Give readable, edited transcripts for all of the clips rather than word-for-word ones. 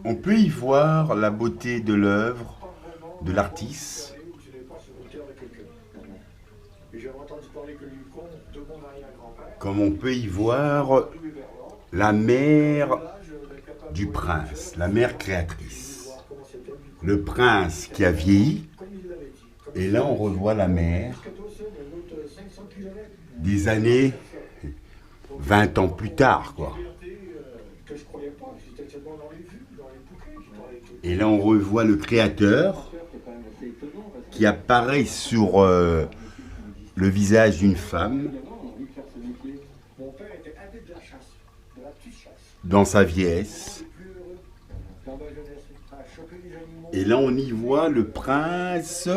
On peut y voir la beauté de l'œuvre, de l'artiste, comme on peut y voir la mère du prince, la mère créatrice. Le prince qui a vieilli, et là on revoit la mère des années 20 ans plus tard, quoi. Et là on revoit le créateur qui apparaît sur le visage d'une femme dans sa vieillesse. Et là on y voit le prince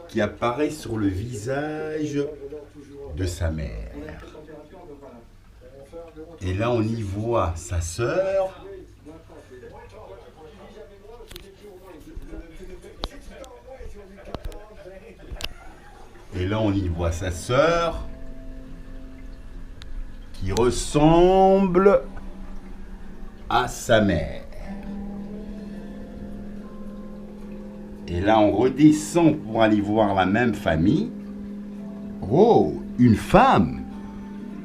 qui apparaît sur le visage de sa mère. Et là on y voit sa sœur qui ressemble à sa mère. Et là, on redescend pour aller voir la même famille. Oh, une femme,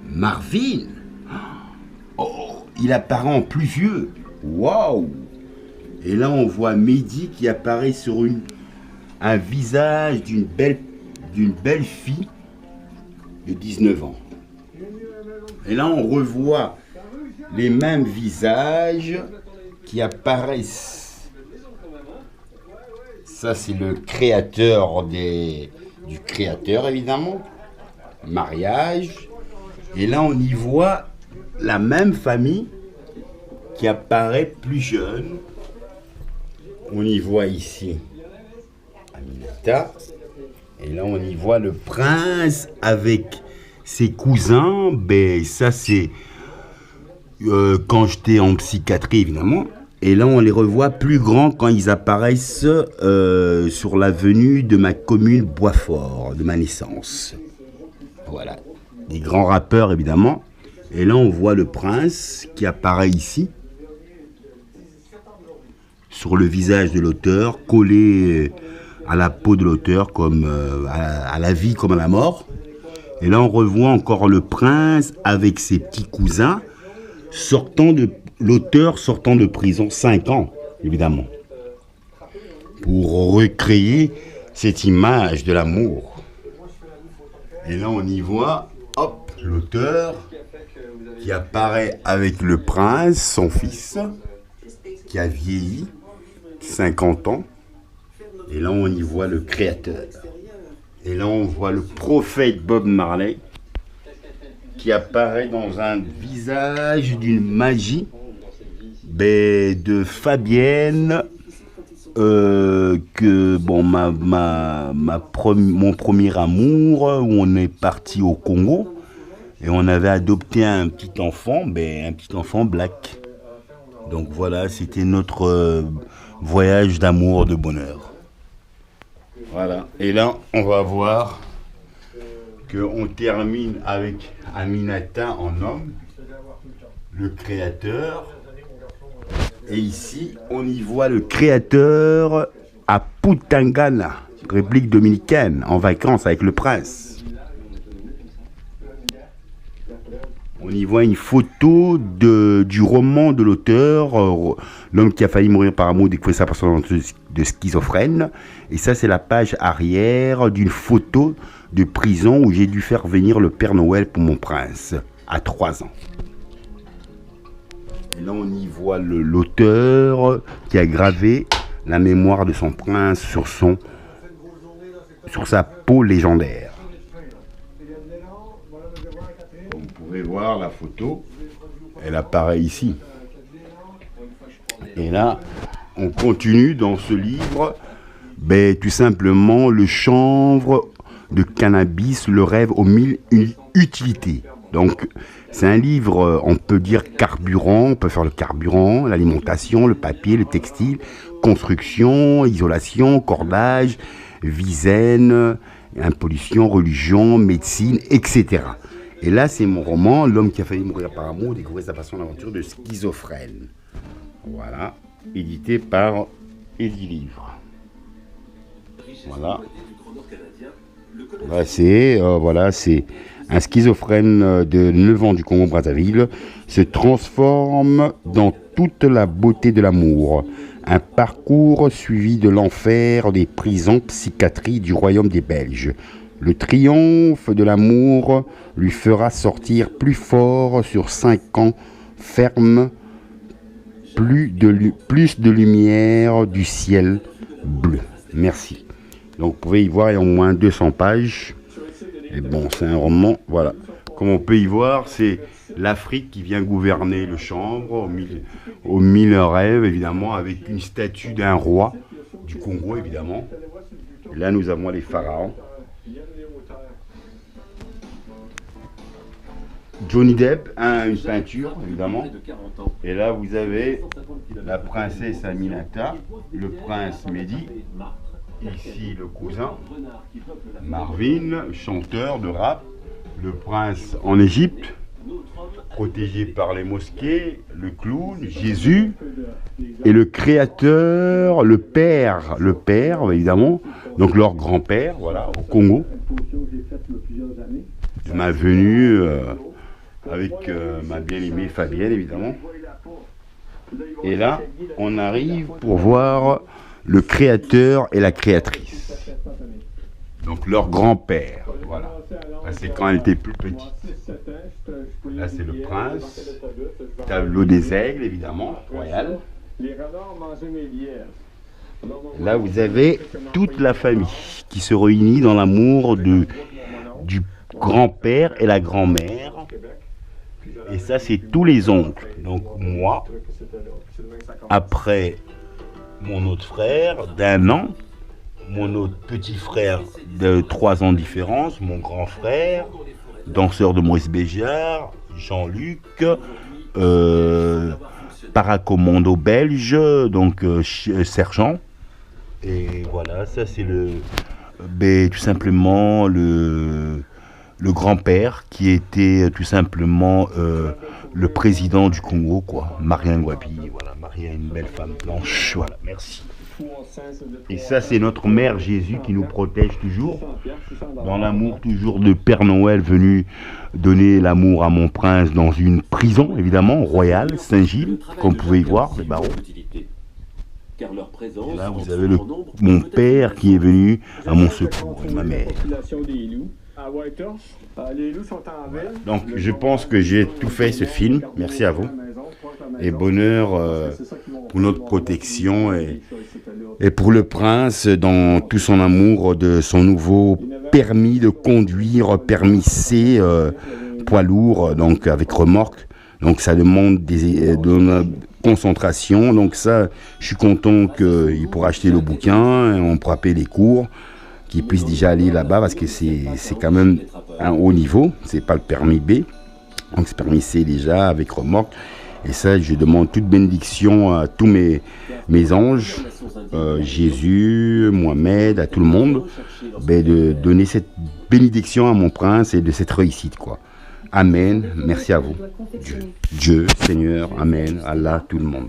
Marvin. Oh, il apparaît en plus vieux. Waouh! Et là, on voit Mehdi qui apparaît sur un visage d'une belle fille de 19 ans. Et là, on revoit les mêmes visages qui apparaissent. Ça, c'est le créateur du créateur, évidemment. Mariage. Et là, on y voit la même famille qui apparaît plus jeune. On y voit ici Aminata. Et là, on y voit le prince avec ses cousins. Ben, ça, c'est quand j'étais en psychiatrie, évidemment. Et là, on les revoit plus grands quand ils apparaissent sur l'avenue de ma commune Boisfort, de ma naissance. Voilà. Des grands rappeurs, évidemment. Et là, on voit le prince qui apparaît ici, sur le visage de l'auteur, collé à la peau de l'auteur, comme à la vie comme à la mort. Et là, on revoit encore le prince avec ses petits cousins, l'auteur sortant de prison, 5 ans, évidemment, pour recréer cette image de l'amour. Et là, on y voit, hop, l'auteur qui apparaît avec le prince, son fils, qui a vieilli, 50 ans. Et là, on y voit le créateur. Et là, on voit le prophète Bob Marley qui apparaît dans un visage d'une magie de Fabienne, que bon, mon premier amour, où on est parti au Congo et on avait adopté un petit enfant black. Donc voilà, c'était notre voyage d'amour, de bonheur. Voilà. Et là, on va voir qu'on termine avec Aminata en homme, le créateur. Et ici, on y voit le créateur à Putangana, République dominicaine, en vacances avec le prince. On y voit une photo du roman de l'auteur, L'homme qui a failli mourir par amour, découvrir sa personnalité de schizophrène. Et ça, c'est la page arrière d'une photo de prison où j'ai dû faire venir le Père Noël pour mon prince, à 3 ans. Et là, on y voit l'auteur qui a gravé la mémoire de son prince sur sa peau légendaire. Vous pouvez voir la photo, elle apparaît ici. Et là, on continue dans ce livre, tout simplement le chanvre de cannabis, le rêve aux 1000 utilités. Donc, c'est un livre, on peut dire carburant, on peut faire le carburant, l'alimentation, le papier, le textile, construction, isolation, cordage, visaine, impollution, religion, médecine, etc. Et là, c'est mon roman, L'homme qui a failli mourir par amour, découvrir sa passion d'aventure de schizophrène. Voilà. édité par Edilivre. Voilà. C'est un schizophrène de 9 ans du Congo-Brazzaville se transforme dans toute la beauté de l'amour. Un parcours suivi de l'enfer des prisons psychiatriques du royaume des Belges. Le triomphe de l'amour lui fera sortir plus fort sur 5 ans ferme, plus de lumière du ciel bleu. Merci. Donc vous pouvez y voir, il y a au moins 200 pages. Et bon, c'est un roman, voilà. Comme on peut y voir, c'est l'Afrique qui vient gouverner le Chambre, aux mille rêves, évidemment, avec une statue d'un roi du Congo, évidemment. Et là, nous avons les pharaons. Johnny Depp a une peinture, évidemment. Et là, vous avez la princesse Aminata, le prince Mehdi. Ici, le cousin, Marvin, chanteur de rap, le prince en Égypte, protégé par les mosquées, le clown, Jésus, et le créateur, le père, évidemment, donc leur grand-père, voilà, au Congo, de ma venue avec ma bien-aimée Fabienne, évidemment. Et là, on arrive pour voir le créateur et la créatrice. Donc leur grand-père, voilà. Là, c'est quand elle était plus petite. Là, c'est le prince. Tableau des aigles, évidemment, royal. Là, vous avez toute la famille qui se réunit dans l'amour du grand-père et la grand-mère. Et ça, c'est tous les oncles. Donc moi, après mon autre frère d'1 an, mon autre petit frère de 3 ans de différence, mon grand frère, danseur de Maurice Béjart, Jean-Luc, paracommando belge, donc sergent. Et voilà, ça c'est tout simplement le grand-père qui était tout simplement le président du Congo, quoi. Marien Ngouabi, voilà, Maria, une belle femme blanche, voilà, merci. Et ça, c'est notre Mère Jésus qui nous protège toujours, dans l'amour toujours de Père Noël venu donner l'amour à mon prince dans une prison, évidemment, royale, Saint-Gilles, comme vous pouvez y voir, les barreaux. Et là, vous avez mon père qui est venu à mon secours, et ma mère. Donc je pense que j'ai tout fait ce film, merci à vous, et bonheur pour notre protection et pour le prince dans tout son amour de son nouveau permis de conduire, permis C, poids lourd, donc avec remorque, donc ça demande de concentration, donc ça je suis content qu'il pourra acheter le bouquin, et on pourra payer les cours, qu'il puisse déjà aller là-bas parce que c'est quand même un haut niveau, c'est pas le permis B, donc c'est permis C déjà avec remorque. Et ça, je demande toute bénédiction à tous mes anges, Jésus, Mohamed, à tout le monde, de donner cette bénédiction à mon prince et de cette réussite, quoi. Amen, merci à vous. Dieu, Seigneur, Amen, Allah, tout le monde.